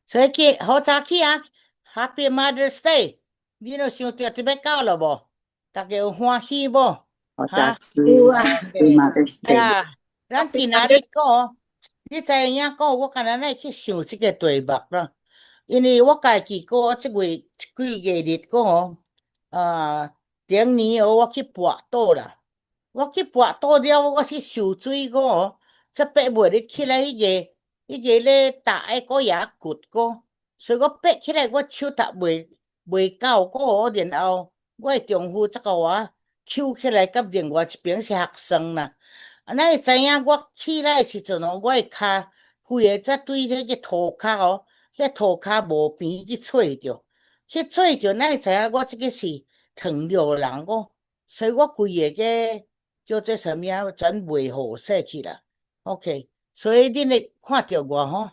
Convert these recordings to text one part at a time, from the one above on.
所以去好早起啊，Happy Mother's Day，你都想着就要到了无？大家有欢喜无？我早哈去 有啊，去 ？OK，Mother's 哎 Day。呀，咱今仔日特别讲，你知影讲，我刚才来去想这个题目啦，因为我家己讲这几个日讲，啊，前年哦，我去跋倒啦。我去跋倒了，我去受水个，这爬袂入起来迄个咧打诶个也骨个，所以我爬起来我手踏袂够个，然后我诶丈夫则甲我抽起来，甲另外一边是学生啦。啊，咱会知影我起来诶时阵哦，我诶骹规个则对迄个涂骹哦，迄涂骹无边去揣着，去揣着，咱会知影我即个是糖尿人个，所以我规个个。叫做什么啊？全袂好势去啦。OK，所以恁会看着我吼？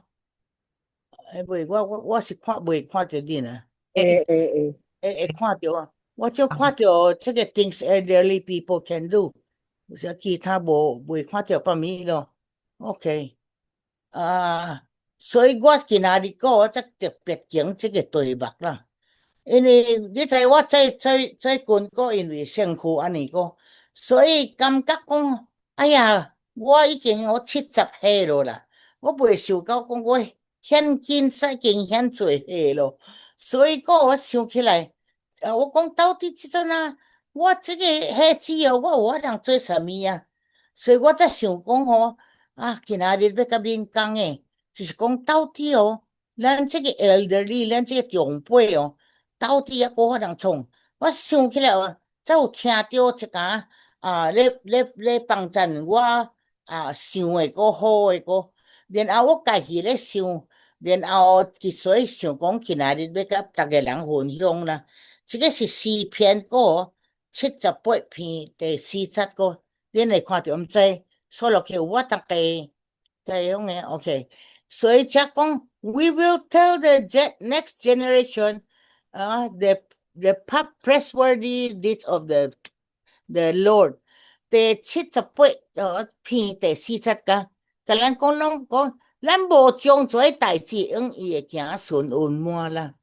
袂，我是袂看着恁啊，诶，会看着啊。我就看着这个 things elderly people can do，其他袂看着别物咯。OK，啊，所以我今仔日讲，我则特别讲这个题目啦。因为你知我最近个因为身躯安尼个，所以感觉讲，哎呀，我已经70岁了啦，我袂想到讲我现今已经显做岁咯，所以讲我想起来，我讲到底即阵啊，我这个岁之后，我有法通做啥物啊？所以我才想讲吼，啊，今仔日要甲恁讲诶，就是讲到底哦，咱这个 elderly，咱这个长辈哦。到底还有法通创？我想起来哦，才有听到一家咧帮衬我想的个好的个，然后我家己咧想，然后所以想讲今仔日要甲逐个人分享啦。这个是诗篇个78篇第47个，恁会看着毋知，数落去有我大概用诶 OK，所以则讲，We will tell the next generation。the praiseworthy deeds of the Lord。第78篇第47节，甲咱讲，咱无将做代志用伊会行顺圆满啦。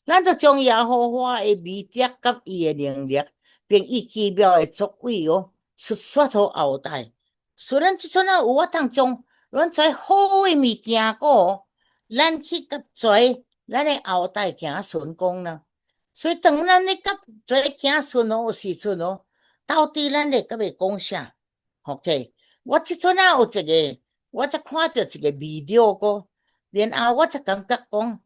咱就将耶和华的美德甲伊的能力，并伊奇妙的作为哦，述说互后代。所以咱即阵啊，有法通将咱做好的物件个哦，咱去甲做咱的后代行顺光啦。所以当咱咧甲做行顺哦，有时阵哦，到底咱会甲要讲啥？OK，我即阵啊有一个，我才看到一个 video 个，然后我才感觉讲。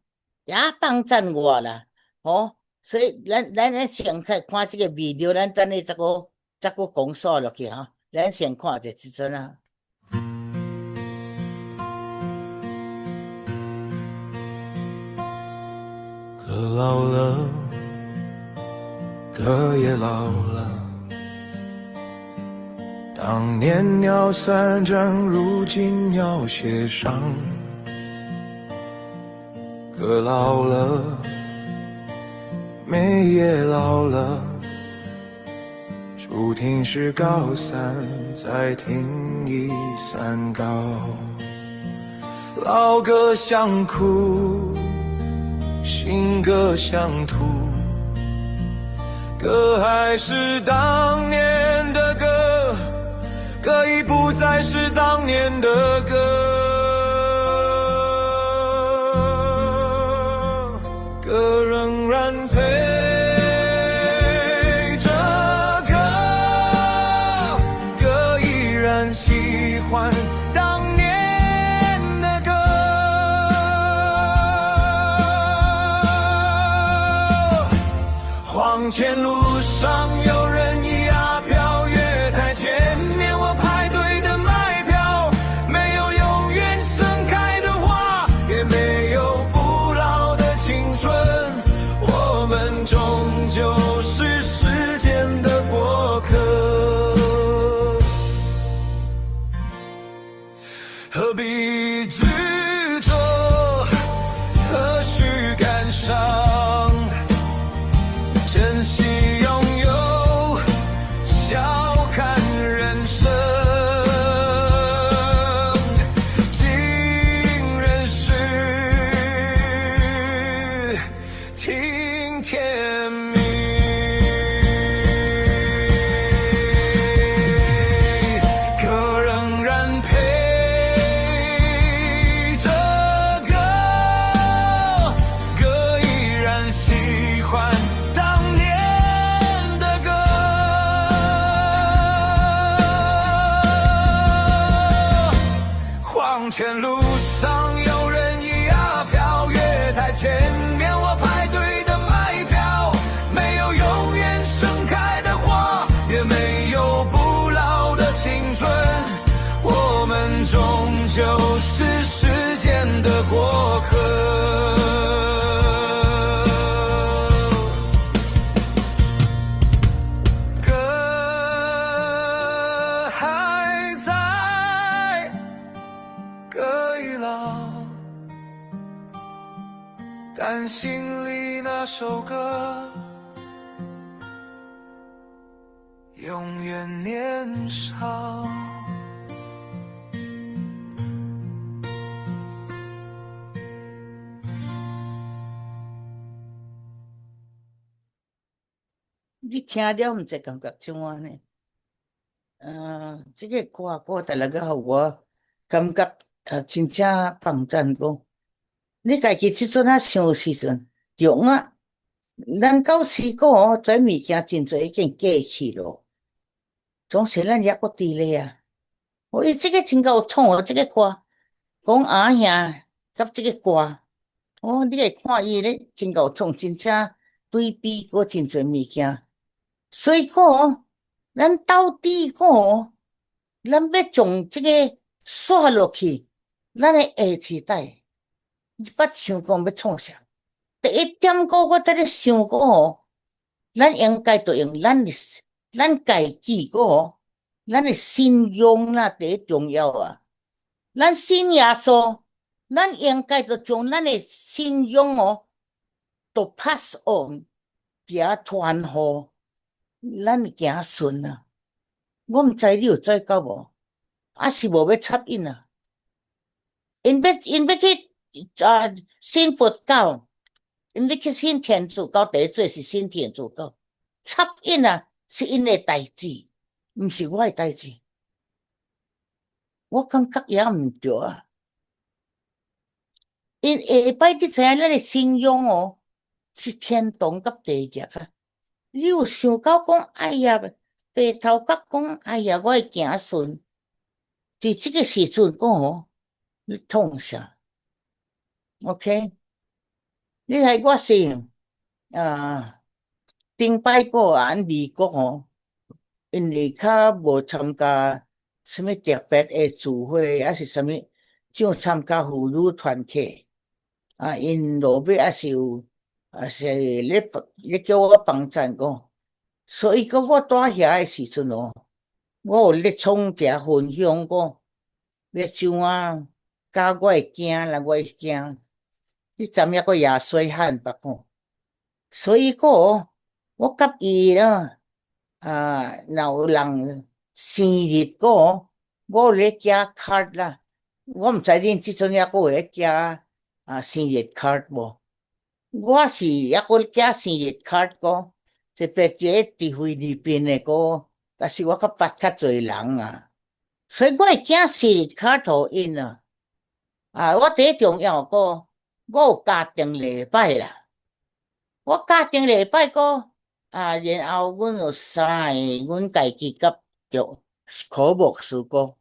也帮衬我啦，哦，所以咱先看这个 video，咱等下再个讲述落去哈，咱先看者即阵啊。歌老了，歌也老了。当年鸟三章，如今鸟写上。歌老了，妹也老了。初听是高三，再听已三高。老歌像哭，新歌像吐。歌还是当年的歌，歌已不再是当年的歌。歌仍然陪着歌，歌依然喜欢当年的歌。黄泉路上有人咿呀飘，月台前面我排队的买票，没有游前路上有人咿呀飘，月台前面我排队的买票，没有永远盛开的花，也没有不老的青春，我们终究是时间的过客。但心里那首歌永远年少。你听了不知感觉怎样呢？这个歌talaga 互我感觉真正帮赞讲。你家己即阵想时阵，中啊，咱到时个做物件真侪已经过去咯，总是咱抑个伫咧啊。伊这个真够创这个歌，讲阿兄甲这个歌，你会看伊咧真够创，真正对比过真侪物件。所以讲，咱到底讲，咱要从这个刷落去，咱的下时代。你捌想讲要创啥？第一点我在咧想讲咱应该就用咱家己咱的信仰啦，第一重要啊。咱信耶稣，咱应该就将咱的信仰就 pass on， 行传予咱行顺啊。我唔知你有知到无？还是无要插因啊？因要去信佛教，因要去信天主教，第一做是信天主教。插因啊，是因的代志，毋是我的代志。我感觉也毋对啊。因下摆你知影咱的信仰是天堂甲地狱啊。你有想到讲，哎呀，白头壳讲，哎呀，我会行顺。伫这个时阵讲你创啥 ？OK？ 你睇我是顶摆个美国因为较无参加什么特别的聚会，还是什么，只参加妇女团体。因路尾还是有，是咧叫我帮赞讲，所以我住遐的时阵我有咧创一分享讲，要怎啊教我会惊啦，我会惊。你知影个也细汉吧讲，所以我甲伊若有人生日我有咧寄卡啦。我毋知恁即阵还有咧寄生日卡无？我是还有寄生日卡特别这伫菲律宾的但是我较捌较侪人啊，所以我会寄生日卡互因啊。我第一重要我有家庭礼拜啦。我家庭礼拜然后阮有3个，阮家己甲科牧师过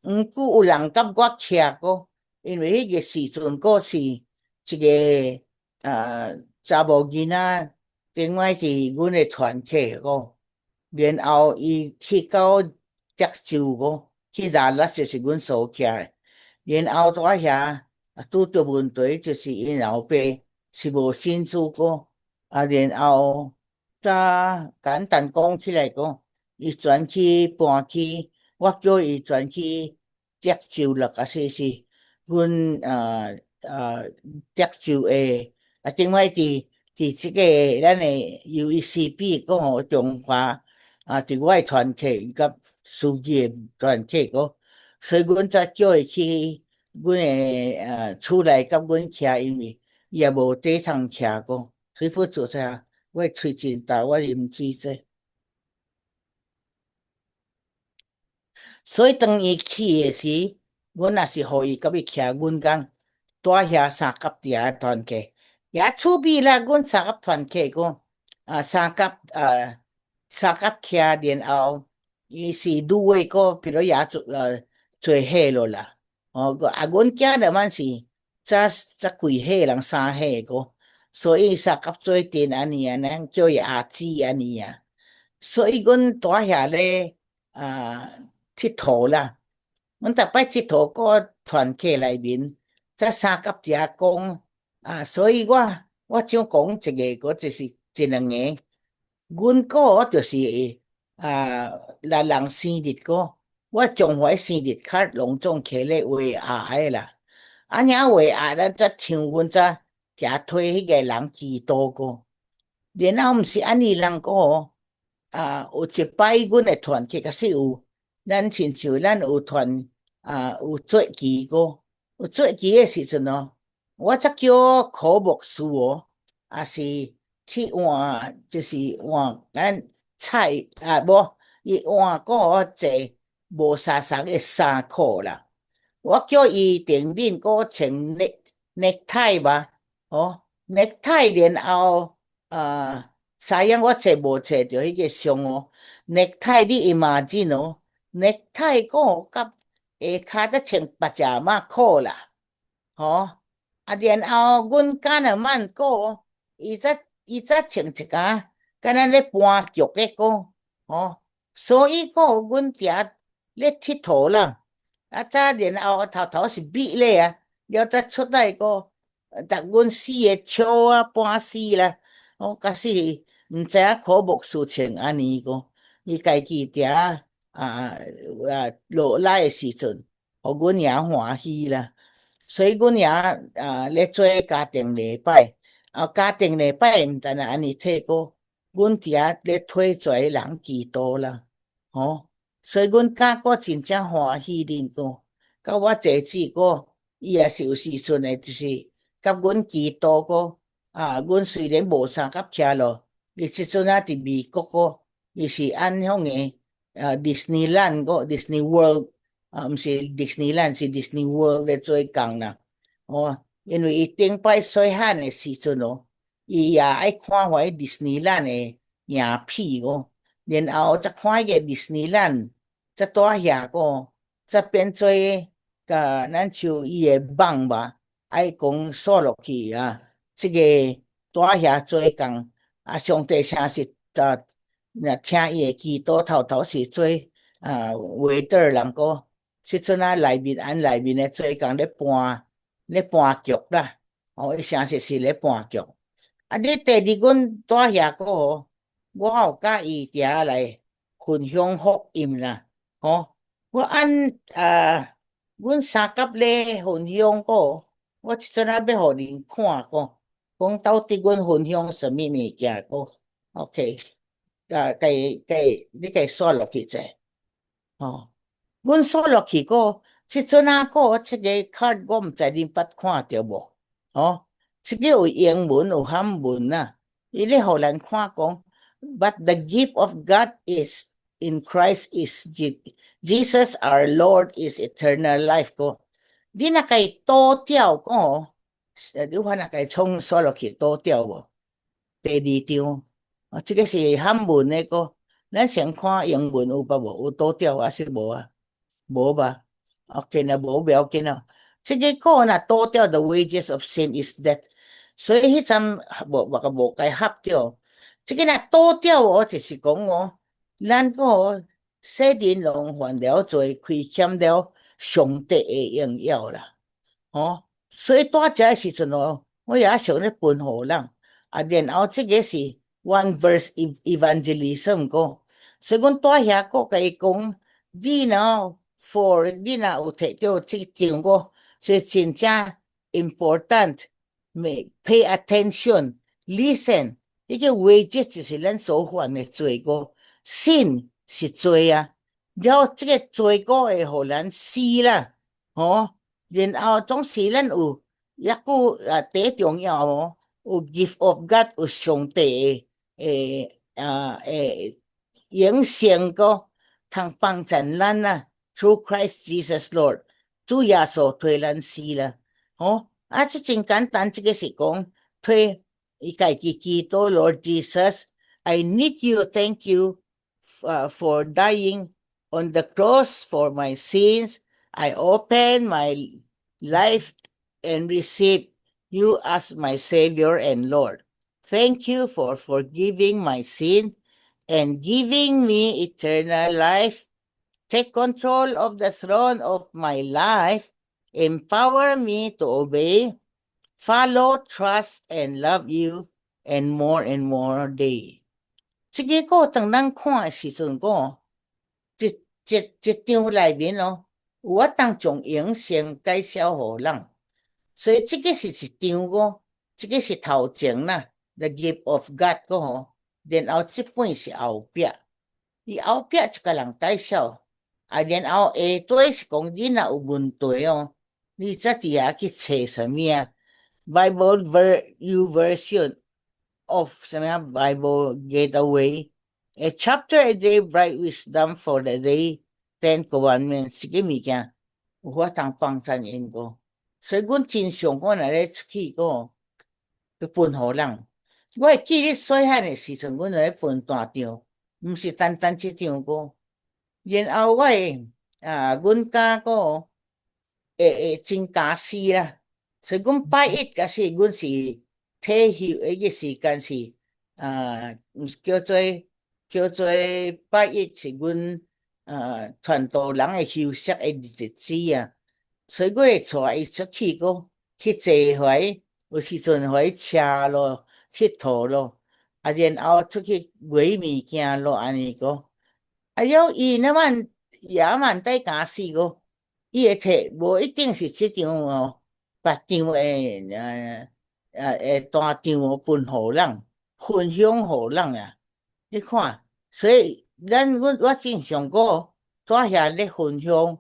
有人甲我徛因为迄个时阵是一个查某囡仔，另外是阮的团体然后伊去到德州去拉拉就是阮所徛的，然后在遐拄着问题，就是因老爸是无信主然后简单讲起来伊转去搬去，我叫伊转去德州了，是阮德州的另外伫这个咱的 UECP 中华伫我的团体甲书记的团体所以阮才叫伊去阮的厝内甲阮徛，因为伊也无地通徛所以要做啥？我喙真大，我啉水者。所以当伊去的时，阮也是互伊甲伊徛阮讲住遐三甲伫团体，也趣味啦。阮三甲团体三甲徛，然后伊是女的比如也做伙咯啦。个啊阮囝的man是这几岁人3岁个，所以三甲做阵安尼啊，咱叫伊阿姊安尼啊。所以阮大遐咧佚佗啦，阮逐摆佚佗个团契内面，这三甲遮讲所以我想讲一个，就是一两个，阮个就是来人生日个，我中华生日较隆重起咧画押的啦，领画押咱才唱阮才行推迄个人祈祷个，然后毋是安尼人个有一摆阮的团契确实有，咱亲像咱有团有做旗个，有做旗的时阵我才叫科牧师也是去换，就是换咱菜无伊换个坐无衫的衫裤啦。我叫伊顶面个穿necktie吧，necktie 然后啥样我找无找着迄个相necktie 你 imagine necktie 个甲下骹才穿白只马裤啦，然后阮干了曼个伊才穿一甲敢若咧搬剧的个所以个阮定咧佚佗啦，早然后头是米咧了才出来个阮死的笑半死啦，假使毋知影科牧师穿安尼个，伊家己定落来的时阵，互阮也欢喜啦。所以阮也咧做家庭礼拜，家庭礼拜毋但安尼体个，阮伫遐咧推做人祈祷啦，所以阮教个真正欢喜恁个，甲我姐姊个，伊也是有时阵的，就是甲阮祈祷个，阮虽然无相甲徛咯，伊即阵伫美国个，伊是按迄个Disneyland 个 Disney World。毋是 Disneyland 是 Disney World 咧做工啦，因为伊顶摆细汉的时阵伊也爱看迄 Disneyland 的影片然后才看迄个 Disneyland 才大遐个，才变做咱像伊的梦吧，爱讲说落去这个大遐做工上帝诚实听伊的祈祷头是做维德人个。即阵内面的做工咧搬剧啦，伊诚实是咧搬剧。你第二阮大遐个我有甲伊伫遐来分享福音啦，我按阮三甲咧分享个，我即阵要互恁看个，讲到底阮分享什么物件个 ，OK， 你甲伊刷落去者，阮刷落去个，即阵个这个卡我毋知恁捌看着无？这个有英文有汉文啦，伊咧互咱看讲 ，But the gift of God is in Christ is Jesus our Lord is eternal life 个。你若甲伊倒掉个你看若甲伊冲刷落去倒掉无？第二张，这个是汉文的个，咱先看英文有捌无？有倒掉还是无无吧 ，OK 那无要紧啊。这个个若倒掉 the wages of sin is death， 所以迄阵无解合着。这个若倒掉就是讲咱个世人拢犯了罪，亏欠了上帝的荣耀啦。所以大家时阵我也想咧分互人然后这个是 one verse evangelism 个，所以阮大遐个甲伊讲，你若有摕到这张个是真正 important， pay attention listen， 迄个wages就是咱所犯的罪个，sin 是罪了这个罪个会互咱死啦，然后总是咱有抑个第重要有 gift of God 有上帝的影响个通帮助咱through Christ Jesus Lord， 主耶稣推咱死啦，这真简单，这个是讲推伊家己祈祷 Lord Jesus I need you thank you for dying on the cross for my sins I open my life and receive you as my Savior and Lord. Thank you for forgiving my sin and giving me eternal life. Take control of the throne of my life. Empower me to obey, follow, trust, and love you and more day. 这个个当咱看的时阵个一张内面咯，有法当从影像介绍互人，所以这个是一张个，这个是头前啦 ，The Gift of God 个吼，然后这本是后壁，伊后壁一个人介绍，然后下底是讲你若有问题哦，你则伫遐去找什么啊 ？Bible version of 什么 Bible Gateway, a chapter a day, bright wisdom for the day, 10 commandments 这个物件有法当帮助因个，所以阮真想讲若咧出去个去分互人。我会记咧细汉的时阵，阮咧分大张，毋是单单这张个。然后我会阮家个会真家私啦，所以阮拜一假使阮是退休的个时间是叫做拜一是阮传道人的休息的日子啊，所以我会带伊出去个去坐回，有时阵回车咯，佚佗咯，然后出去买物件咯，安尼个。了伊那晚也蛮带家私个，伊会摕无一定是这张哦，别张大张哦分互人，分享互人啊。你看，所以我真想过在遐咧分享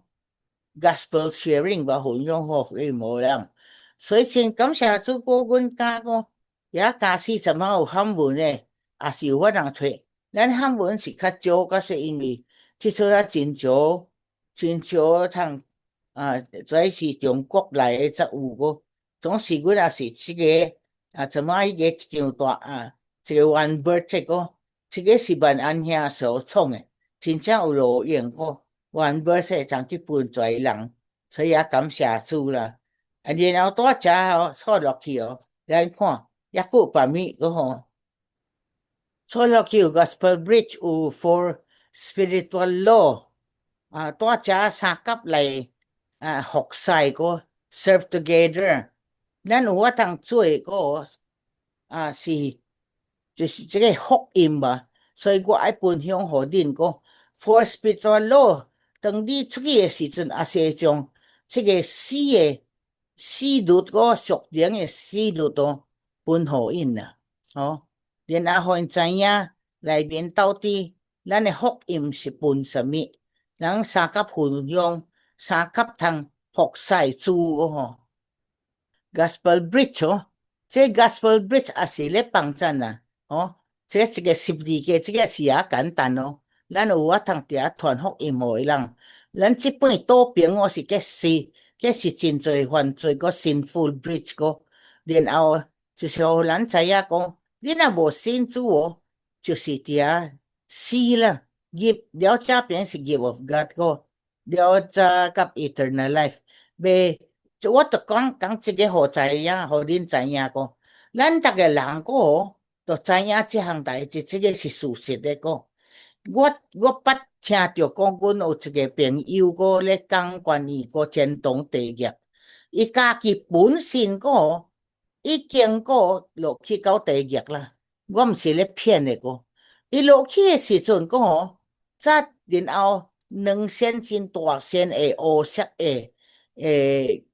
gospel sharing 吧，分享互无人，所以真感谢主过阮家个，也家私怎么有汉文诶，也是有法人找。咱汉文是较少，甲是因为即阵啊真少通这是中国来的才有个，总是阮也是这个怎么迄个一张大这个 One Bird 这个，这个是万安兄所创的，真正有路用个 One Bird 会当去分侪人，所以也感谢主啦。然后大家坐落去哦，咱看也有别物个吼。坐落去有 Gospel Bridge 有 For Spiritual Law 大家三甲来服侍个 serve together， 咱有法通做个是就是这个福音吧，所以我爱分享互恁个 For Spiritual Law， 当你出去的时阵也是会将这个死律个属灵的死律都分互因啦，然后互因知影内面到底咱的福音是分什么，人三甲分享，三甲通服侍主个吼。Gospel Bridge 这 Gospel Bridge 也是咧帮助啦，这个12个这个是也简单咯，咱有法通伫遐传福音互人。咱这本倒边我是个是真侪犯罪个 sinful bridge 个，然后就是互咱知影讲，你若无信主就是伫遐死啦。了这边是 gift of God 个，了这甲 eternal life， 我就讲这个互知影，互恁知影个，咱逐个人个都知影这项代志，这个是事实的个。我捌听着讲，阮有一个朋友个咧讲关于个天堂地狱，伊家己本身个已经个落去到地狱啦。我毋是咧骗的个，伊落去的时阵个然后两仙真大仙的乌色的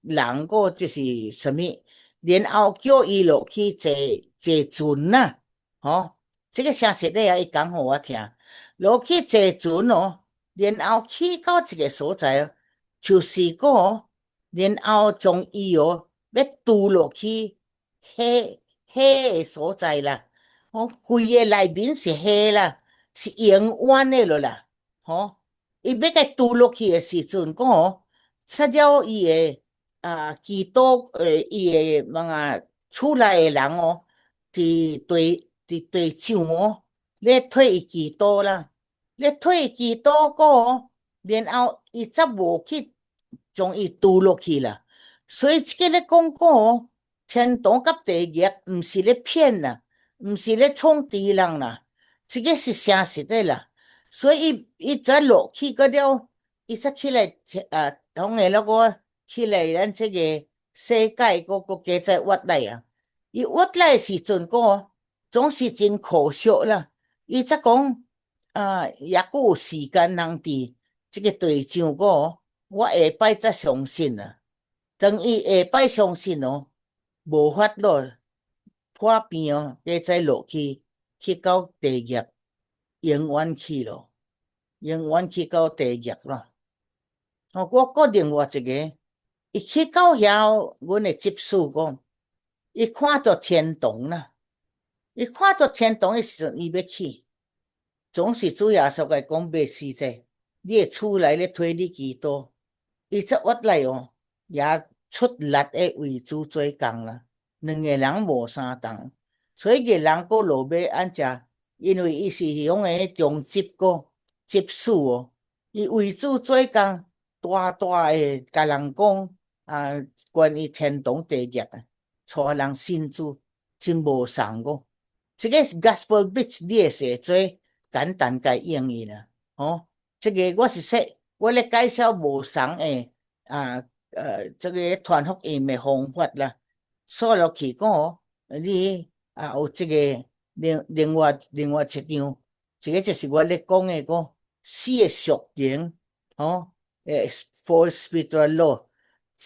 人个就是什么，然后叫伊落去坐船啦，这个诚实的伊讲互我听。落去坐船然后去到一个所在就是个然后将伊要渡落去黑的所在啦，规个内面是黑啦，是永远的了啦，伊要甲渡落去的时阵出了伊的基督伊的厝内的人伫地上咧推基督啦，咧推基督然后伊则无去中伊拄落去啦。所以这个咧讲过，天堂甲地狱毋是咧骗啦，毋是咧冲敌人啦，这个是诚实的啦。所以伊才落去个了，伊才起来同个那个起来咱这个世界个加在活来啊。伊活来时阵个总是真可惜啦。伊才讲也还有时间通伫这个对象个，我下摆才相信啊。等伊下摆相信无法咯，破病加再落去到地狱，永远去咯，永远去到地狱咯。我个另外一个，伊去到遐，阮会接触讲，伊看到天堂啦，伊看到天堂的时阵，伊要去，总是主耶稣个讲袂死者，你的厝内咧推你基督，伊则活来也出力的为主做工啦。两个人无相同，所以个人个落要安怎？因为伊是用个中级个接触伊为主做工，大大的甲人讲关于天堂地狱带人信主真无相个。这个 gospel bridge 你会写做简单甲应用啦。这个我是说，我咧介绍无相的这个传福音的方法啦。说落去讲你有这个另外一张，这个就是我咧讲的个四个属灵four spiritual law，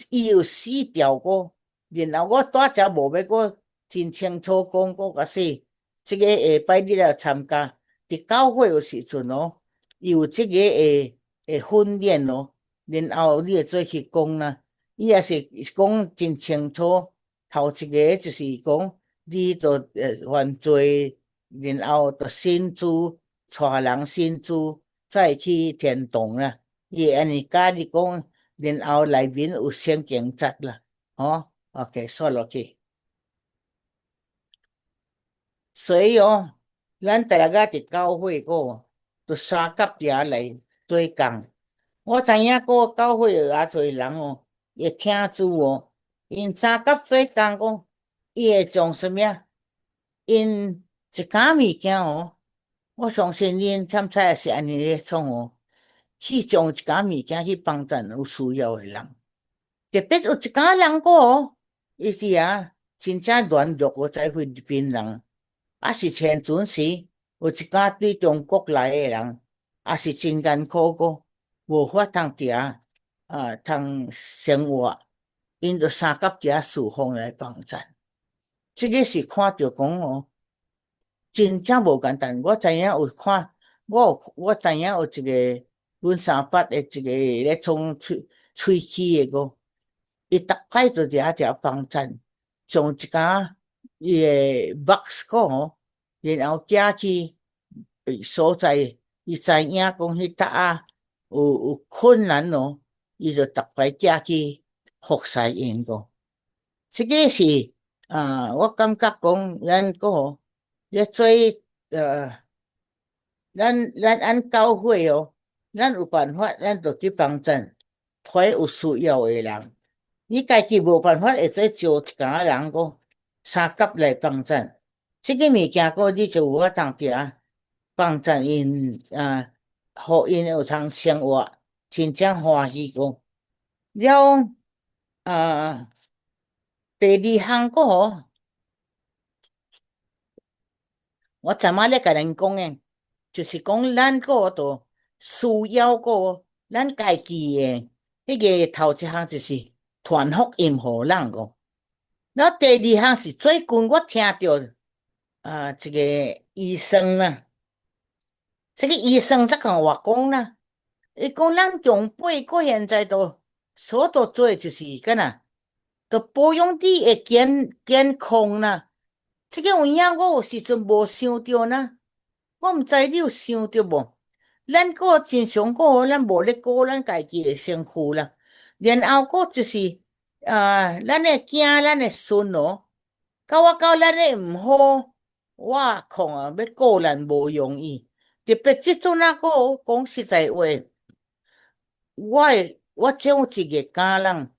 伊有四条个，然后我大只无要个真清楚讲个甲说，这个下摆你来参加伫教会有时阵有这个会训练然后你会做去讲啦，伊也是讲真清楚。头一个就是讲，你就犯罪，然后就信主，带人信主，再去天堂啦。伊安尼教你讲，然后内面有圣经节啦。OK， 说落去。所以咱大家伫教会就三甲遐来做工。我知影教会有偌侪人会听主因三甲做工讲，伊会从什么？因一件物件我相信恁忝知也是安尼咧创去从一件物件去帮助有需要的人。特别有一家人伊伫真正软弱在菲律宾人，也是前阵时有一家对中国来的人，也是真艰苦无法通伫通生活。因就三甲遮侍奉来帮助，这个是看到讲真正无简单。我知影有看，我知影有一个阮三八的一个咧创喙齿的伊逐摆就伫帮助，从一家伊的 box 然后寄去所在，伊知影讲迄搭有困难伊就逐摆寄去。服侍因这个是我感觉讲咱咧做咱教会咱有办法，咱就去帮助陪有需要的人。你家己无办法会做招一家人三甲来帮助，这个物件你就有法通伫帮助因互因有通生活真正欢喜了。第二项我昨晚咧甲人讲就是讲咱就需要咱家己的迄个头一项就是传福音互人然后第二项是最近我听到这个医生啦，这个医生才跟我讲啦，伊讲咱长辈现在所做就是干呐，就保养你的健康啦。这个有影我有时阵无想到呢，我毋知你有想到无？咱真常咱无咧顾咱家己的身躯啦，然后就是咱的囝咱的孙到咱的毋好，我看要顾咱无容易。特别这阵讲实在话。我有一个家人，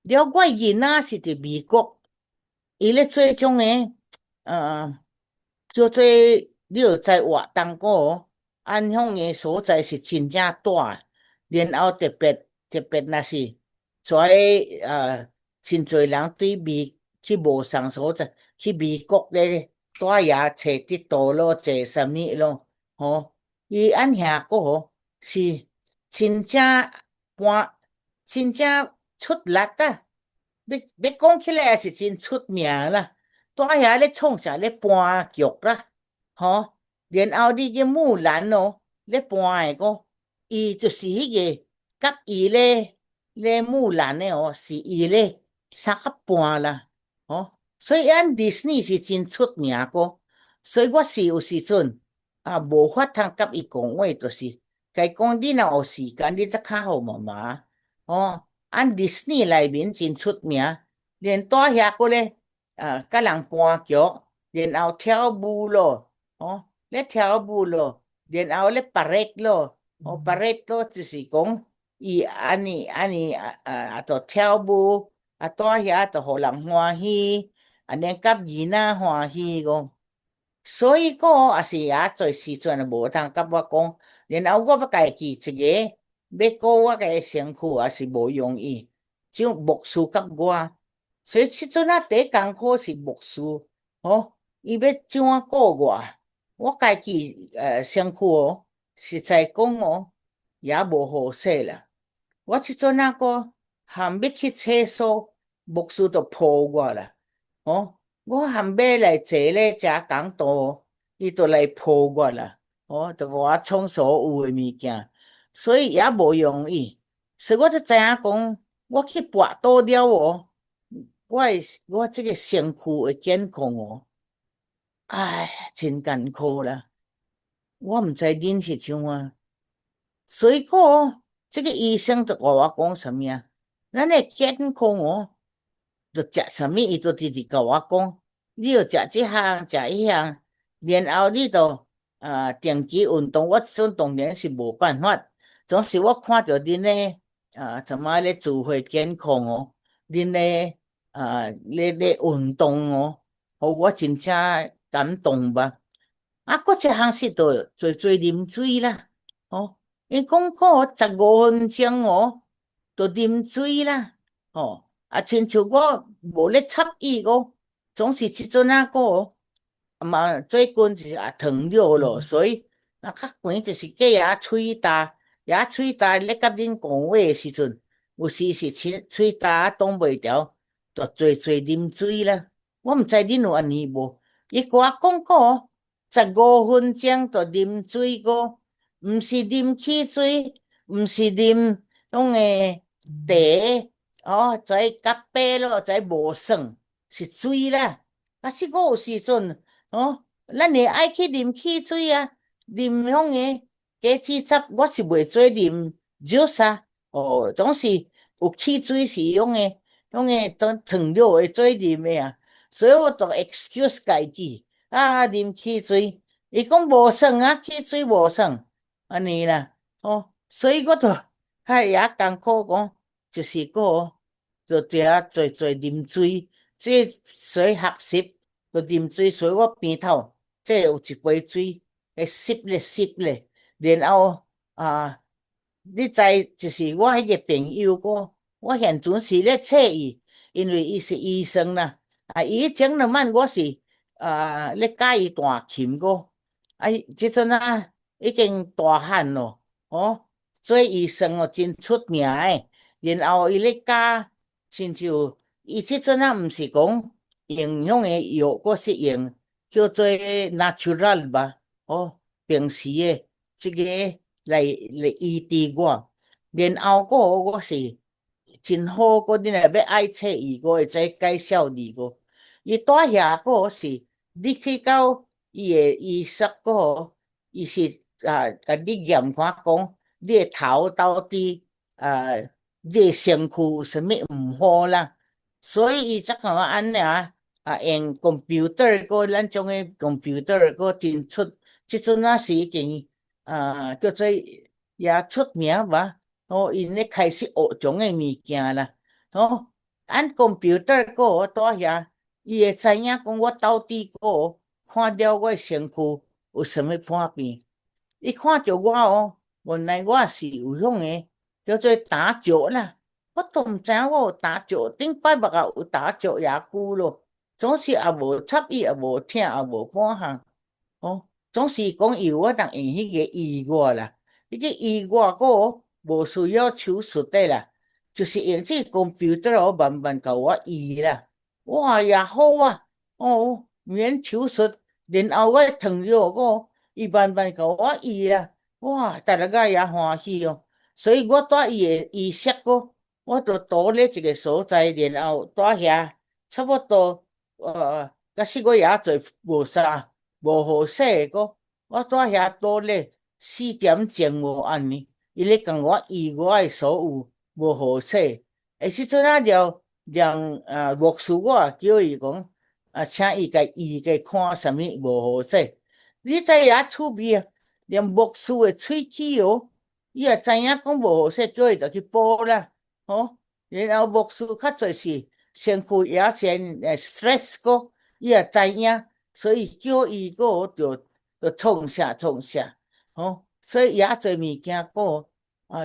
了我囡仔是伫美国，伊咧做种诶，叫做你有知活动个，安乡诶所在是真正大，然后特别若是跩真侪人对去无相所在，去美国咧带遐找得到咯，坐啥物咯，吼，伊按遐个吼是真正搬，真正出力啊！要讲起来也是真出名啦，带遐咧创啥咧搬剧啦，吼，然后你去木兰哦，咧搬诶个，伊就是迄个甲伊咧木兰诶哦，是伊咧相合搬啦，吼，所以按迪士尼是真出名个，所以我是有时阵无法通甲伊讲话，就是甲伊讲你若有时间，你则较好妈妈，哦，按迪士尼内面真出名。连带遐个咧，甲人搬剧，然后跳舞咯，哦，咧跳舞咯，然后咧芭蕾咯，哦，芭蕾咯就是讲伊安尼跳舞，带遐就互人欢喜，安尼甲囡仔欢喜个。所以个也是也做时阵无通甲我讲，然后我要家己一个要顾我个身躯也是无容易，只有牧师甲我。所以即阵第一艰苦是牧师，哦，伊要怎啊顾我家己身躯哦，实在讲哦，也无好势啦。我即阵个含要去厕所，牧师就抱我啦，哦，我含要来坐咧食讲道，伊就来抱我啦，哦，就我创所有诶物件，所以也无容易，所以我就知影讲，我去跋倒了哦。我这个身躯的健康哦，哎，真艰苦啦！我毋知恁是怎啊，所以讲哦，这个医生就甲我讲什么啊？咱的健康哦，就食什么，伊就直直甲我讲，你要食这项，食迄项，然后你就定期运动。我阵当然是无办法，总是我看着恁咧怎么咧智慧健康哦，恁咧咧运动哦，互我真正感动吧。搁一项是着多多啉水啦，哦，伊讲过15分钟哦，就啉水啦，哦，亲像我无咧插伊哦，总是即阵个哦，嘛最近就是糖尿咯，所以较悬就是过遐喙焦，遐喙焦咧甲恁讲话诶时阵，有时是喙焦挡袂牢，就多多啉水啦。我毋知恁有安尼无？伊甲我讲过哦。15分钟就啉水个，毋是啉汽水，毋是啉迄个茶，哦，跩咖啡咯，跩无爽，是水啦。即个有时阵，哦，咱会爱去啉汽水啊，啉迄个果子汁，我是袂做啉 juice 啊，哦，总是有汽水是糖尿会做啉的啊，所以我就 excuse 家己。啉汽水，伊讲无爽啊，汽水无爽，安尼啦，哦，所以我就也艰苦讲，就是个就遐做做啉水，所以学习就啉水，所以我边头这有一杯水，会吸咧，然后你知就是我迄个朋友个，我现阵时咧找伊，因为伊是医生啦，伊前两晚我是。咧教伊弹琴个，即阵已经大汉咯，哦，做医生哦真出名诶。然后伊咧教，亲像伊即阵毋是讲用迄个药，我是用叫做 natural 吧，哦，平时诶，即个来医治我。然后我是真好，恁若要爱册伊，我会再介绍你个。伊带遐个是。你去到伊诶医生个吼，伊是甲你验看讲，你诶头到底你诶身躯有啥物毋好啦，所以伊才甲我安尼用 computer 个咱种诶 computer 个真出，即阵是已经叫做也出名吧，因咧开始学种诶物件啦，按 computer 个我带遐，伊会知影讲我到底个看了我诶身躯有啥物叛变。伊看着我原来我是有迄个叫做打石啦，我都毋知影我有打石，顶摆目也有打石遐久咯，总是也无插伊，也无听，也无半项。总是讲有我通用迄个意外啦，迄个意外个无需要手术的啦，就是用这个 computer 慢慢甲我医啦，哇也好啊，免手术，然后我糖尿个伊慢慢甲我医啦，哇，大家也欢喜哦，所以我带伊的医室个，我就倒咧一个所在，然后带遐差不多假使我也做无啥。无好势个，我住遐倒咧4点钟无安尼，伊咧共我医我诶所有无好势。诶，时阵啊牧师我也叫伊讲请伊甲医甲看啥物无好势。你知影趣味啊？连牧师诶喙齿伊也知影讲无好势，叫伊就去补啦。然后牧师较侪是身躯也先stress 个，伊也知影。所以叫伊个就创啥创啥，所以也做物件个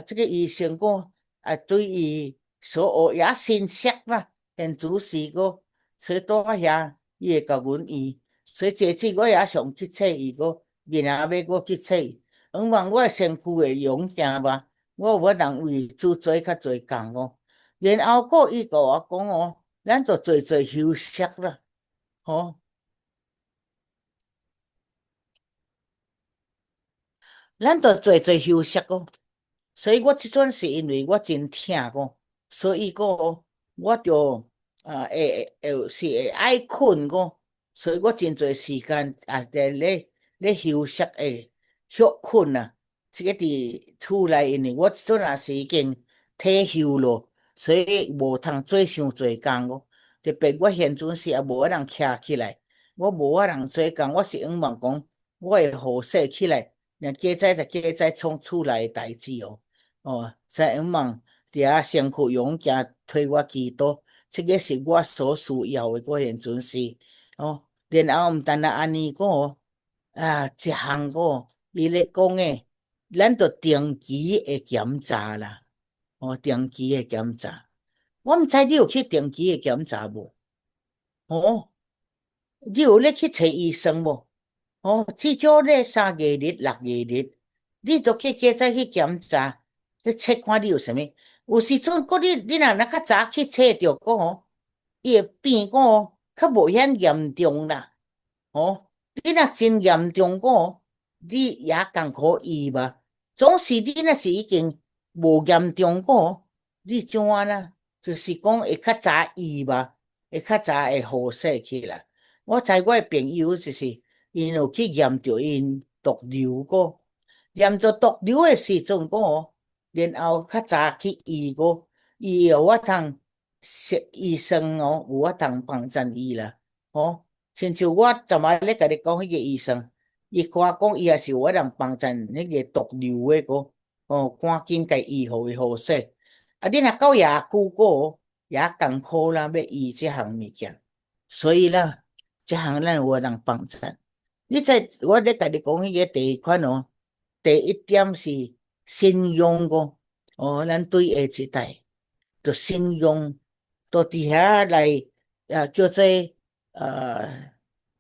这个医生个对伊所学也新识啦，现主事个，所以到遐伊会甲阮医，所以这次我也想去找伊个，明仔要我去找伊，希望我身躯会勇行吧，我有法通为主做较侪工哦，然后个伊甲我讲咱就做休息啦，咱就做休息哦。所以我即阵是因为我真疼哦，所以我就会爱困哦，所以我真侪时间在咧休息休困啊。这个伫厝内，因为我即阵也是已经退休咯，所以无通做伤侪工哦。特别我现阵时也无法通徛起来，我无法通做工，我是希望讲我会好势起来。加在创厝内的代志才希望伫遐身躯勇行推我祈祷，这个是我所需要的。我现阵是然后毋但安尼个一项个伊咧讲诶，咱着定期会检查啦，定期会检查。我毋知你有去定期会检查无？哦，你有咧去找医生无？至少咧3个月、6个月，你都去再去检查，去测看你有啥物。有时阵你若较早去测着伊会变较无遐严重啦。你若真严重你也共可医吧。总是你若是已经无严重你怎啊啦？就是讲会较早医吧，会较早会好势起来。我知我的朋友就是因有去验着因毒瘤验着毒瘤的时阵然后较早去医伊有法通医生有法通帮助伊啦。亲像我昨晚咧甲你讲迄个医生，伊甲我讲伊也是有法通帮助迄个毒瘤的赶紧甲医好伊好势。你若到遐久也艰苦啦，要医这项物件，所以啦，这项咱有法通帮助。你知我咧甲你讲迄个第一款第一点是信用咱对下一代就信用，都伫遐来叫做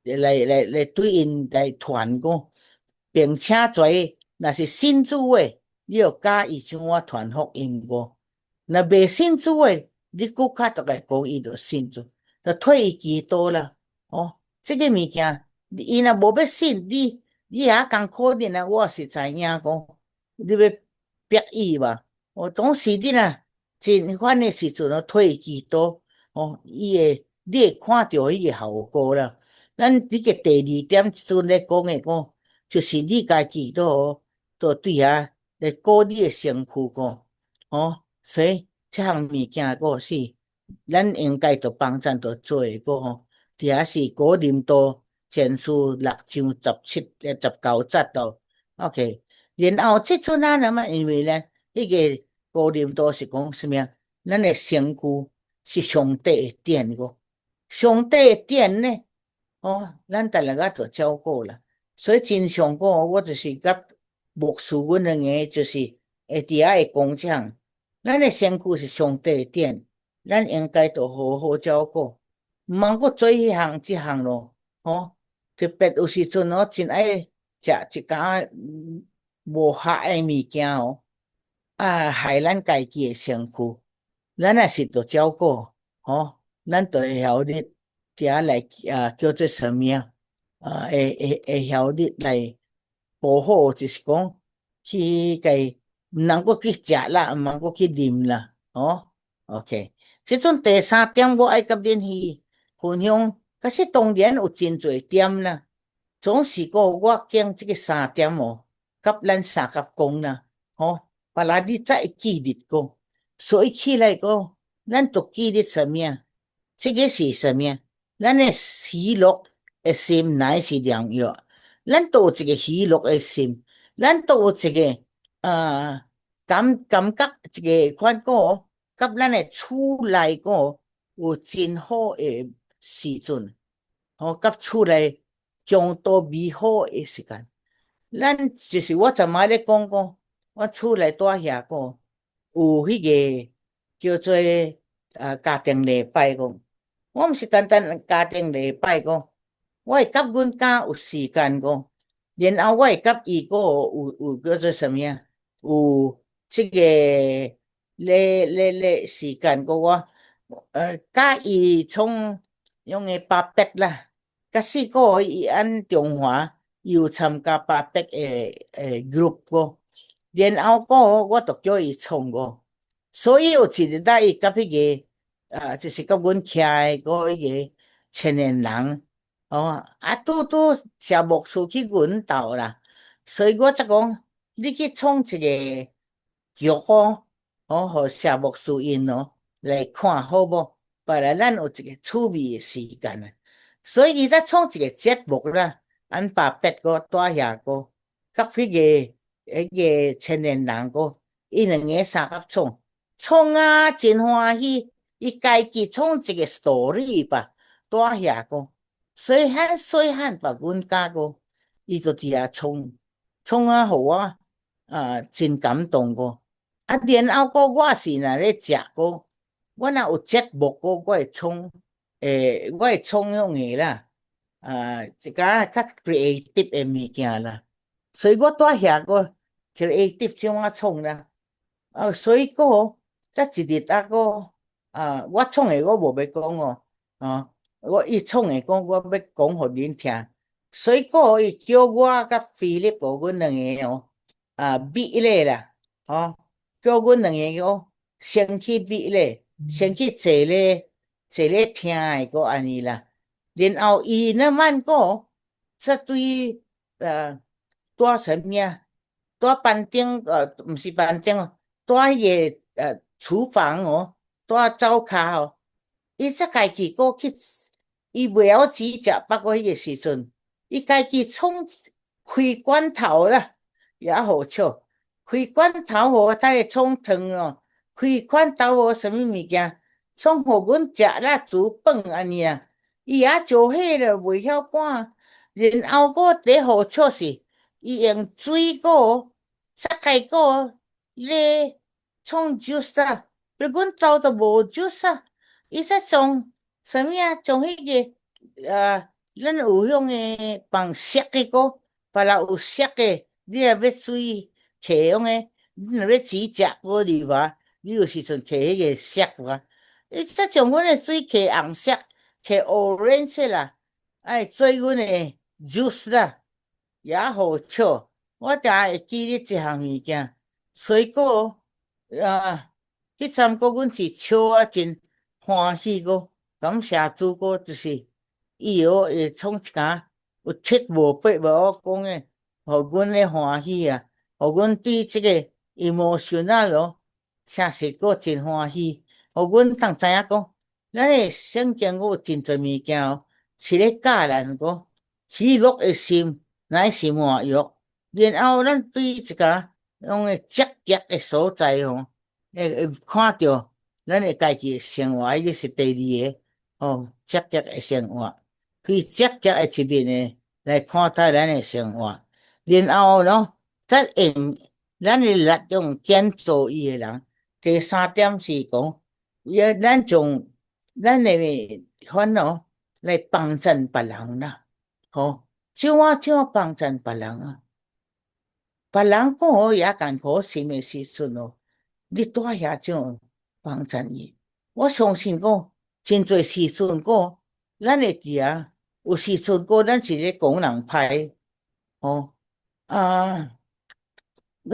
来对因来传并且若是信主的，你要教伊怎啊传福音若未信主的，你搁较逐个讲伊就信主，就退伊祈祷啦。这个物件，伊若无要信你也艰苦我也是知影讲，你要逼伊嘛。总是你若真款的时阵退伊祈祷，你会看到迄个效果啦。咱这个第二点即阵咧讲的就是你家祈祷就对遐来顾你的身躯所以这项物件是咱应该着帮咱着做伫遐是古林多前书6章17、19节OK，然后即阵因为呢，迄个高林都是讲什么咱的身躯是上帝的殿个上帝的殿呢咱逐个都照顾啦所以真常讲我就是甲牧师阮两个就是会伫遐会讲讲咱的身躯是上帝的殿咱应该都好好照顾毋通搁做迄项即项咯特别有时阵真爱食一寡无合的物件害咱家己的身躯咱也是着照顾咱就会晓得伫来叫做什么会晓得来保护就是讲去甲毋通搁去食啦毋通搁去啉啦OK 这阵第三点我爱甲恁去分享可是当然有真侪点啦总是我讲这个3点甲咱三甲讲啦巴拉你再记得讲所以起来讲咱都记得什么这个是什么咱的喜乐的心乃是良药咱都有一个喜乐的心咱都有一个感觉一个款讲甲咱的厝内讲有真好的时阵甲厝内相当美好的时间咱就是我昨晚咧讲我厝内住遐讲有迄个叫做家庭礼拜讲我毋是单单家庭礼拜讲我会甲阮家有时间讲然后我会甲伊有叫做什么有这个咧时间讲我甲伊从用的八百啦甲4个伊按中华有参加八百的group 过然后我就叫伊创过所以有一日伊甲迄个就是甲阮徛的迄个青年人拄谢牧师去阮兜啦所以我才讲你去创一个局互谢牧师因来看好无不然咱有一个趣味的时间所以伊才创一个节目啦按800个住遐个甲迄个青年人个伊两个三甲创真欢喜伊家己创一个 story 吧住遐个所以很细汉把阮家个伊就伫遐创互我真感动个然后我是若咧食个我若有节目个我会创用的啦一个较 creative 的物件啦所以我住遐个 creative 怎么创啦所以才一日我创的我无要讲伊创的讲我要讲互恁听所以伊叫我甲菲利普阮两个比咧啦叫阮两个先去比咧先去坐咧听的安尼啦然后伊那慢这对住什么住板顶毋是板顶住迄个厨房住灶骹伊才家己去伊袂晓煮食八个迄个时阵伊家己创开罐头啦也好笑开罐头互他会创汤开罐头互什么物件创互阮食啦煮饭安尼伊也做迄了袂晓搬然后第好笑是伊用水才开咧创 juice 啦阮兜都无 juice 伊才从什么从迄个咱有用的放色的别人有色的你若要水摕用的你若要煮食里外你有时阵摕迄个色伊才从阮的水摕红色摕 orange 啦做阮的 juice 啦也好笑我定会记得这项物件所以迄阵阮是笑真欢喜感谢主就是伊会创一间有七无八无我讲的互阮咧欢喜互阮对这个 emotional 诚实真欢喜互阮通知影讲咱的圣经有真侪物件是咧教咱喜乐的心乃是满足然后咱对一个用的积极的所在看到咱会家己生活迄是第二个积极的生活，去积极的一面呢来看待咱的生活，然后再用咱的力量建造伊的人。第三点是讲，咱从咱的烦恼来帮助别人啦，怎样帮助别人啊？别人讲也艰苦什么时阵你带遐种帮助伊。我相信讲，真侪时阵讲，咱会记啊，有时阵讲咱是咧讲人歹，我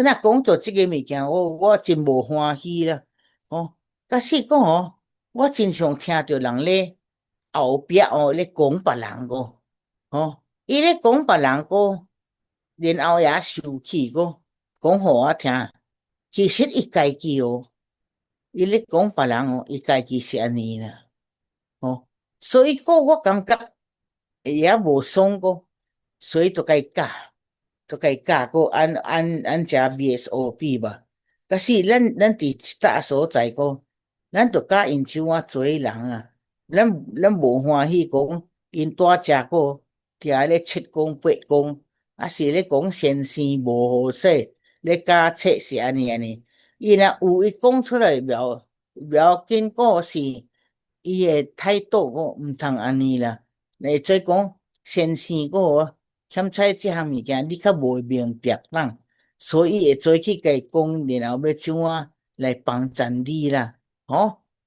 若讲到这个物件，我真无欢喜啦，假使讲我真常听到人咧后壁咧讲别人伊咧讲别人然后也生气讲互我听，其实伊家己伊咧讲别人伊家己是安尼啦，所以我感觉也无爽所以就甲伊教。按这 VSOP 吧。可是咱伫大所在咱就教因怎啊做人啊。咱无欢喜讲因大只定咧七讲八讲，啊是咧讲先生无好势，咧教册是安尼。伊若有伊讲出来不要紧是伊的态度毋通安尼啦。会做讲先生欠采这项物件，你较无明白人，所以会做去甲伊讲，然后要怎啊来帮助你啦，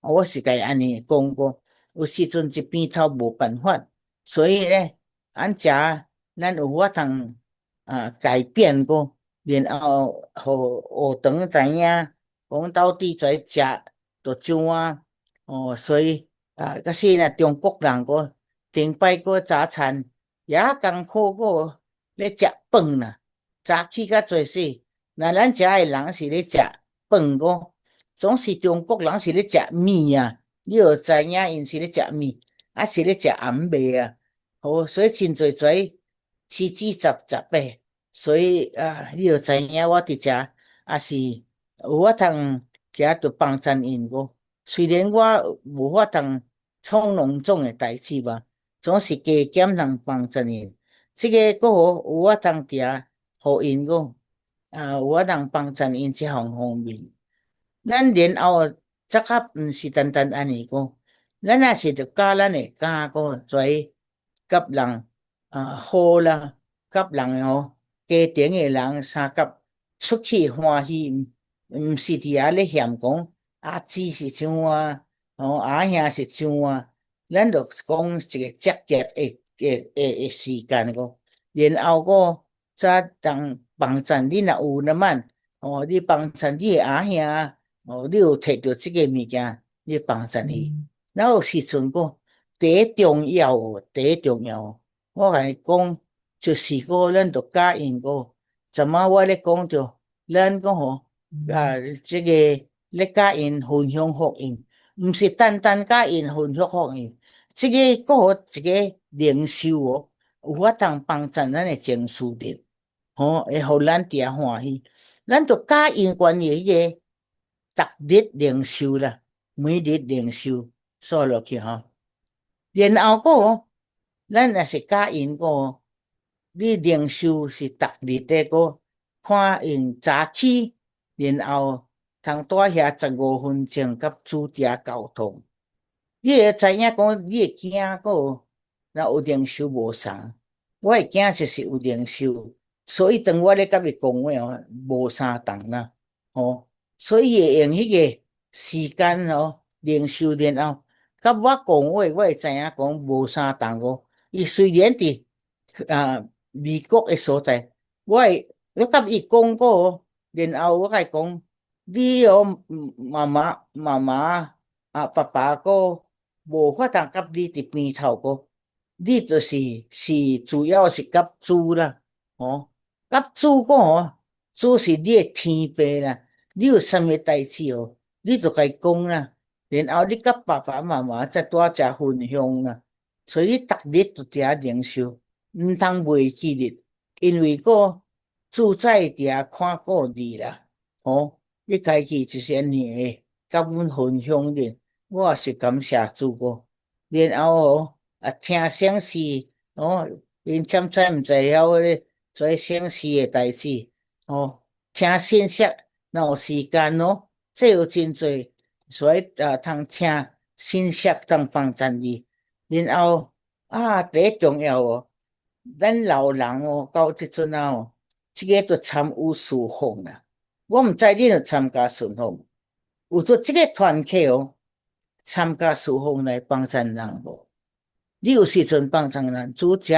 我是甲伊安尼讲过，有时阵一边头无办法，所以咧，咱有法通改变然后互学堂知影，讲到底在食就怎啊，所以假使若中国人顶摆早餐。也艰苦咧食饭啦，早起到做事。若咱遮的人是咧食饭总是中国人是咧食面啊，你就知影因是咧食面，是咧食暗糜啊。所以真侪杂的，所以你就知影我伫遮也是有法通行着帮助因虽然我无法通创农种的代志吧。总是加减人帮助因，这个有法通定互因有法通帮助因这方面。咱然后则较毋是单单安尼咱也是着教咱的教做甲人好啦，甲人家庭的人相甲出去欢喜，毋是伫遐咧嫌讲姊是怎啊，兄是怎啊。咱就讲一个积极的时间然后再当帮助你若有那么你帮助你的阿兄你有摕到这个物件，你帮助伊。然后有时阵第一重要，我甲你讲，就是咱就教因怎么我咧讲着，咱这个咧教因分享福音，毋是单单教因分享福音。这个一个灵修有法通帮助咱的情绪的，会互咱伫遐欢喜。咱就教因关于迄个逐日灵修啦，每日灵修说落去然后咱也是教因你灵修是逐日的看因早起，然后通带遐15分钟甲主者沟通。你会知影讲，你会惊若有灵修无相，我会惊就是有灵修，所以当我咧甲伊讲话无相同啦，所以会用迄个时间灵修然后甲我讲话，我会知影讲无相同伊虽然伫美国的所在，我甲伊讲然后我甲伊讲，你妈妈爸爸无法通甲你伫边头你就是主要是甲主啦，甲主主是你的天父啦，你有啥物代志你就甲伊讲啦，然后你甲爸爸妈妈再带遮分享啦，所以你逐日就伫遐灵修，毋通袂记日，因为主宰伫遐看顾你啦，你家己就是安尼的甲阮分享的，我是感谢主个。然后听圣诗因欠载毋知晓咧做圣诗的代志听信息若有时间这有真多，所以通听信息通帮助你。然后第一重要咱老人到即阵这个都参有侍奉啦。我毋知你有参加侍奉，有做这个团契参加侍奉来帮助人无？你有时阵帮助人，主者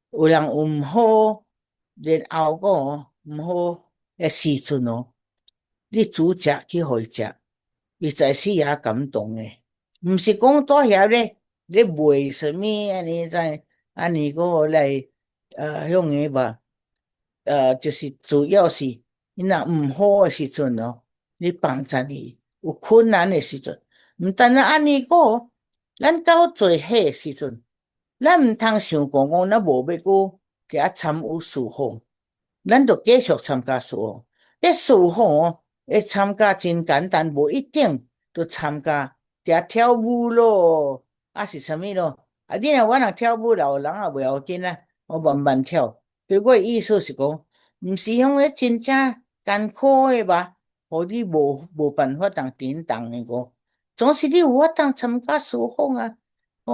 有人有毋好，然后毋好的时阵你主者去互伊食，伊在是也感动诶。毋是讲在遐咧卖什么安尼来向伊吧就是主要是你若毋好的时阵你帮助伊，有困难的时阵，毋但安尼咱到做伙的时阵，咱毋通想讲咱无要搁遐参与侍奉，咱就继续参加侍奉。侍奉会参加真简单，无一定就参加遐跳舞咯，是啥物咯？你若我若跳舞老人也袂要紧啊，我慢慢跳。所以我的意思是讲，毋是迄个真正艰苦的吧，互你无办法当顶动的总是你有法当参加侍奉啊。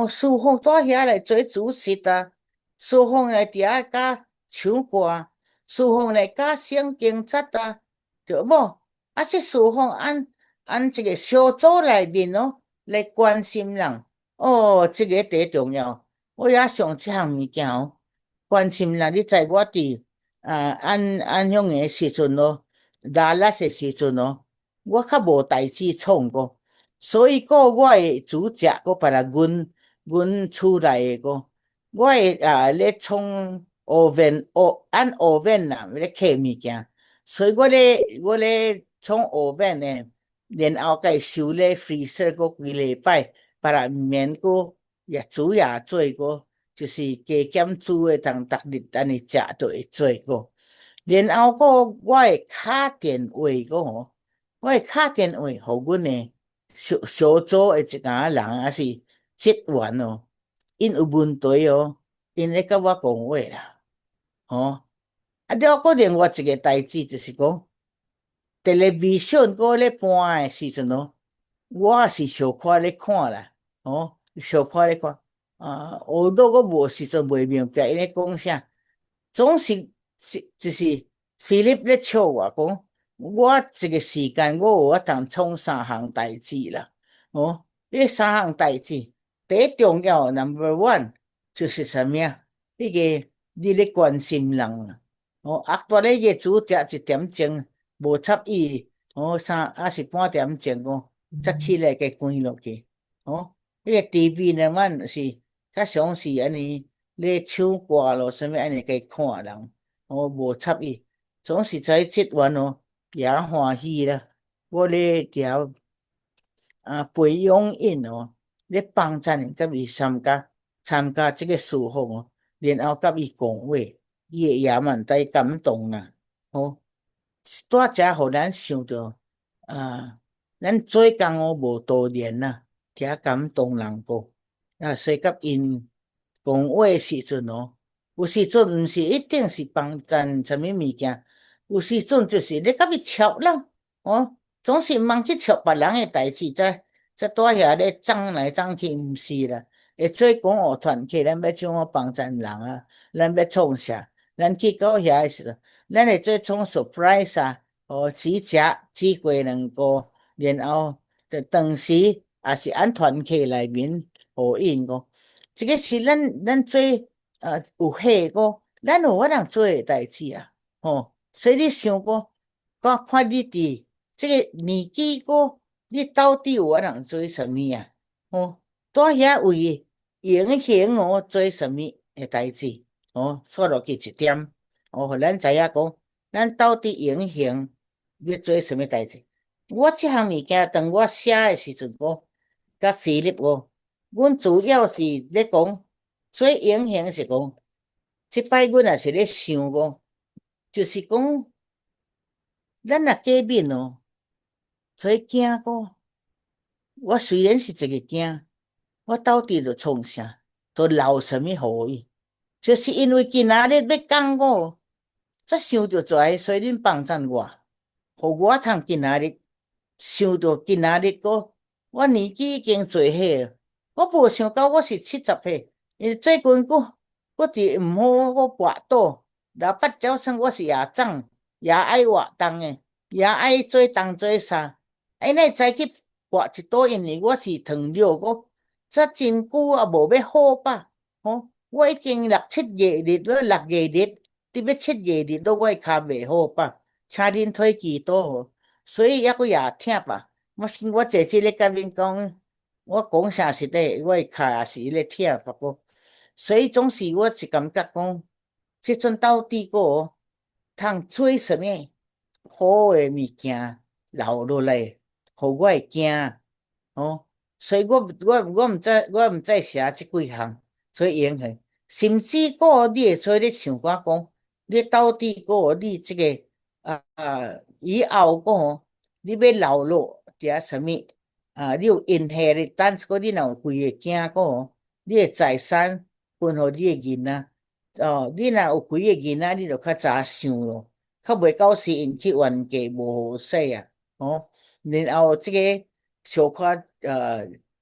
侍奉在遐来做主席啊，侍奉来伫遐教唱歌，侍奉来教圣经节啊，对无？这侍奉按这个小组内面来关心人，这个最重要。我也想这项物件关心人。你知我伫按向的时阵拉拉的时阵我较无代志创过，所以我的主者别来阮厝内的我会咧创按oven啦，咧刻物件，所以我咧创oven呢，然后甲伊收咧 freezer 几礼拜，别来毋免也煮也做就是加减煮的当逐日安尼食就会做然后我会打电话我会打电话互阮的小组的一家人是职员因有问题因咧甲我讲话啦了个另外一个代志就是讲 television 咧播的时阵我是小可咧看啦小可咧看学到我无时阵袂明白因咧讲啥，总是就是 Philip 咧笑我讲我这个时间我有法当创3项代志啦这3项代志第一重要 number 1就是什么那个你咧关心人大咧个主食1点钟无插伊是半点钟才起来给关落去那个 TV 呢是较常是安尼咧唱歌咯什么安尼给看人无插伊总是在职员也欢喜啦我咧条培养因咧帮助人甲伊参加这个侍奉然后甲伊讲话伊会也蛮在感动啦大家互咱想到咱做工无多年啦遐感动人所以甲因讲话时阵有时阵毋是一定是帮助什么物件，有时阵就是你甲伊笑人总是毋通去笑别人的代志在在大遐咧争来争去毋是啦，会做讲团契咱要怎帮助人咱要创啥，咱去到遐的时阵咱会做创 surprise 煮食煮过2个，然后当时也是按团契内面互因这个是咱做有伙咱有法通做的代志所以你想过看你伫这个年纪你到底有法通做什么在遐为影响做什么的代志说落去一点互咱知影讲咱到底影响要做什么代志。我这项物件当我写的时阵甲Philip阮主要是咧讲做影响是讲这摆阮也是咧想就是讲咱若见面所以惊个我虽然是一个囝，我到底就创啥，都留什么互伊，就是因为今仔日要讲我，才想着跩，所以恁帮衬我，互我通今仔日想着今仔日个，我年纪已经做岁，我无想到我是70岁，因为最近我伫毋好，我跋倒，然后8招算我是也长，也爱活动诶，也爱做动做啥，那早去跋一倒，因为我是糖尿我这真久也无要好吧，我已经6、7月日了，6月日，伫要7月日了，我骹袂好吧，请恁推祈祷，所以抑个也疼吧。我姐姐咧甲恁讲，我讲啥实在，我骹也是咧疼吧个，所以总是我是感觉讲，这阵到底个通做什么好诶物件留落来，互我会惊，所以我毋知写即几项，所以影响，甚至个你会做咧想讲，你到底个你这个以后个你要留落伫什么你有 inheritance 个你若有几个囝个你的财产分互你的囡仔你若有几个囡仔你就较早想咯，较袂到时因去冤家无好势啊，然后这个小可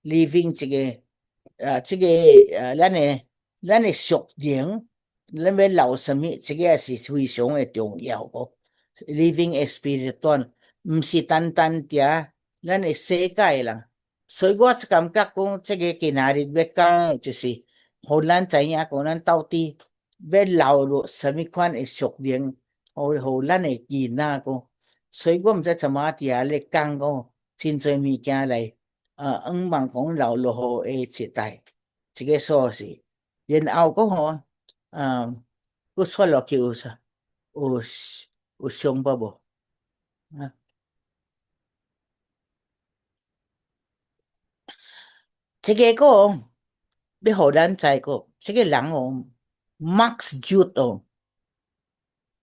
living 这个咱的属灵，咱要留什么，这个也是非常的重要个。living spirit 毋是单单伫咱的世界啦，所以我感觉讲这个今仔日要讲就是互咱知影讲咱到底要留落什么款的属灵，互咱的囡仔个，所以我毋知怎么伫遐咧讲讲真侪物件来希望讲留落互下一代，这个说是，然后个佫说落去有啥？有想法无？这个个要互咱知个，这个人Max Jude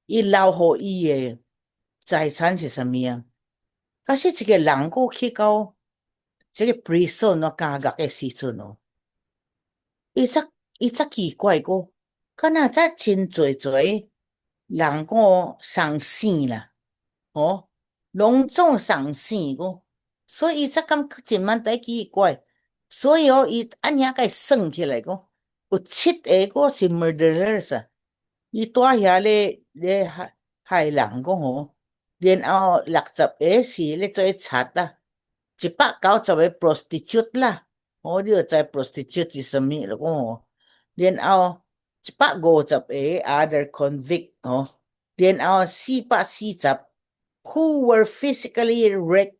伊留互伊的财产是什么啊？可是这个人个去到这个 prison 监狱的时阵伊则奇怪个，敢若则真侪人个伤死啦，拢总伤死个，所以伊则感觉真蛮奇怪，所以伊按遐甲算起来个，有7个个是 murderers 啊，伊住遐咧害人个然后60个是咧做贼啊，190个 prostitute 啦，你就知 prostitute 是什么了个然后150个 other convict 然后440 who were physically wrecked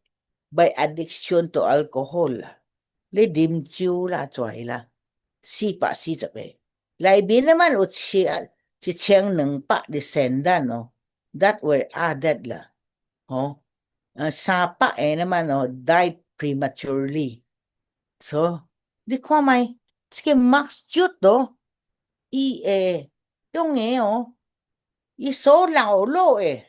by addiction to alcohol 啦，你啉酒啦跩啦，440个，内面们有1200 descendant that were added 啦，300个们died prematurely， so 你看卖这个 Max Jude 伊中个伊所留落的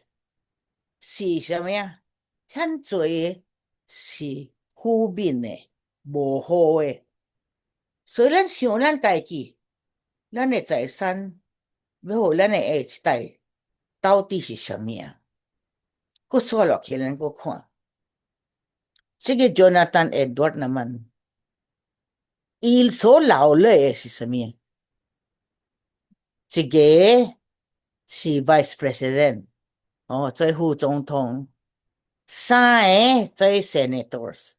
是什么啊？很侪是负面的无好的，所以咱想咱家己咱的财产要互咱的下一代到底是什么啊？佫说落去咱佫看这个 Jonathan Edward 那么伊所留落的是什么？一个是 Vice President 做副总统，3个做 Senators，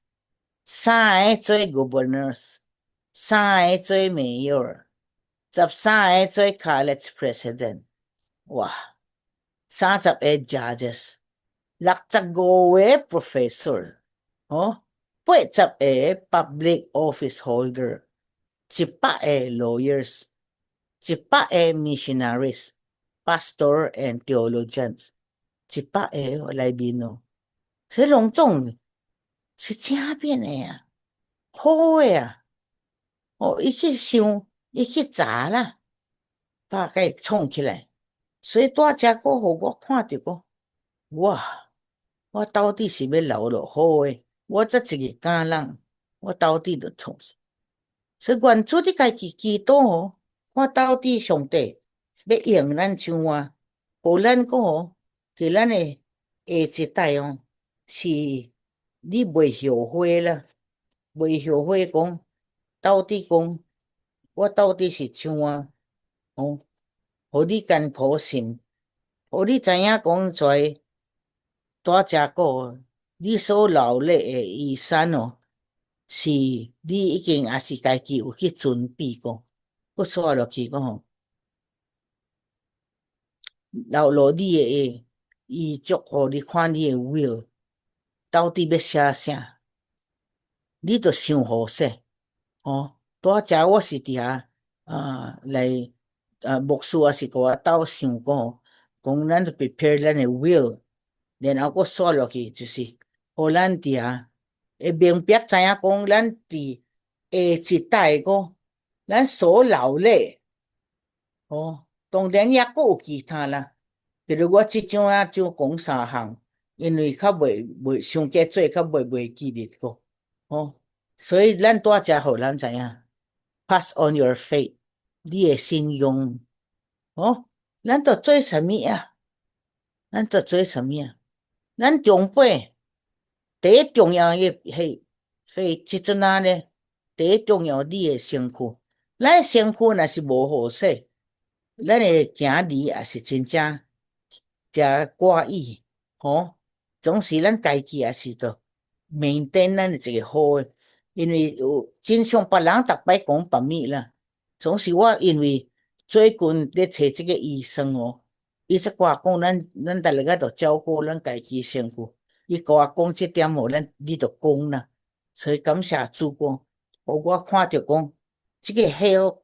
3个做 Governors， 3个做 Mayor， 13个做 College President， 哇，30个 Judges， 65个 Professor， 80个 Public Office Holder， 100个 Lawyers， 100个 Missionaries， Pastor and Theologians， 100个来宾所以拢总是正面的啊，好的啊，伊去想，伊去查啦，把它创起来，所以大家个互我看着个，哇，我到底是要留落好诶，我这一个家人，我到底要创啥？所以原主的家己祈祷哦，看到底上帝要用咱像我，互咱讲哦，是咱的下一代哦，是你袂后悔啦，袂后悔讲到底讲我到底是像我哦，互你艰苦心，互你知影讲在大家个你所留咧的遗产哦，是你已经也是家己有去准备过，搁刷落去讲吼，留落你的遗嘱，互你看你的 will 到底要写啥，你着想好势哦。大家我是伫遐来牧师也是甲我斗想讲吼，讲咱着 prepare 咱的 will。然后佫刷落去，就是互咱伫遐会明白知影讲，咱伫下一代个咱所留咧，哦，当然也佫有其他啦。比如我即种啊，就讲三项，因为较袂伤加做，较袂记得个，哦，所以咱大家互咱知影，pass on your faith，你的信用，哦，咱着做啥物啊？咱着做啥物啊？咱长辈。第一重要嘅迄即阵啊呢，第一重要你的身躯，咱的身躯若是无好势，咱会行离也是真正诚怪异，吼、总是咱家己也是着maintain咱一个好诶，因为有真像别人逐摆讲别物啦，总是我因为最近咧找即个医生哦，伊则我讲咱逐日着照顾咱家己身躯。伊甲我讲即点哦，你着讲啦，所以感谢主公，互我看着讲，即个 health，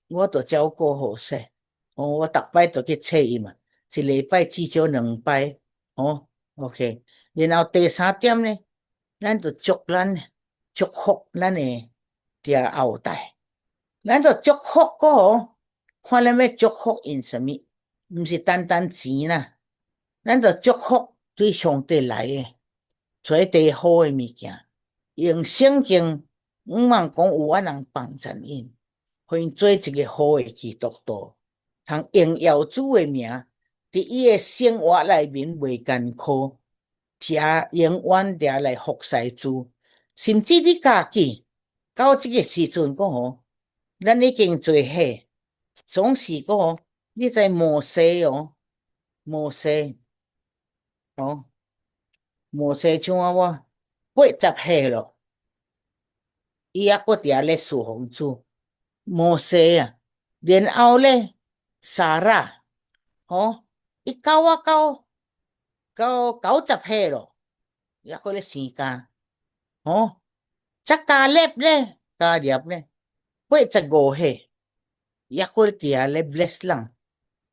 我着照顾好势，哦，我逐摆着去测伊嘛，一礼拜至少2摆，哦，OK，然后第三点呢，咱着祝福咱的第后代，咱着祝福个哦，看咱要祝福因什么，毋是单单钱啦，咱着祝福。对上帝来诶，做第好诶物件，用圣经毋通讲有法人帮衬因，互因做一个好诶基督徒，通荣耀主诶名，伫伊诶生活内面袂艰苦，也永远地来服侍主，甚至你家己到即个时阵讲吼，咱已经做伙，总是讲吼，你知摩西哦，摩西哦。摩西像我80岁咯，伊还搁伫遐咧侍奉主。摩西啊，然后咧，撒拉，吼，伊到90岁咯，还搁咧生囝，吼，加勒咧85岁，还搁伫遐咧 bless 人，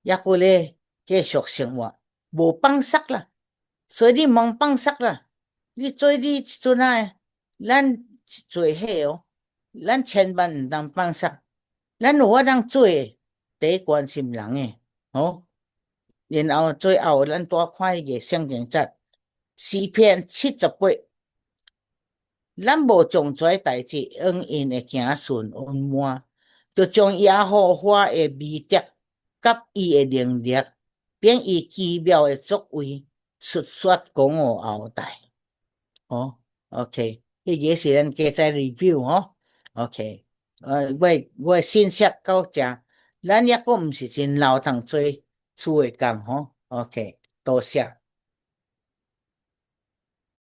还搁咧继续生活，无放杀啦。所以你茫放杀啦，你做你即阵啊，咱做伙哦，咱千万毋通放杀，咱有法通做诶，第一关心人诶，哦，然后最后咱多看迄个圣经节，诗篇78，咱无将遮代志恩因会行顺圆满，就将耶和华诶美德甲伊诶能力，并伊奇妙诶作为。述说讲我后代，哦，OK，迄个是咱加在 review 吼，OK，我诶信息到这，咱抑阁毋是真老通做厝诶工吼，OK，多谢。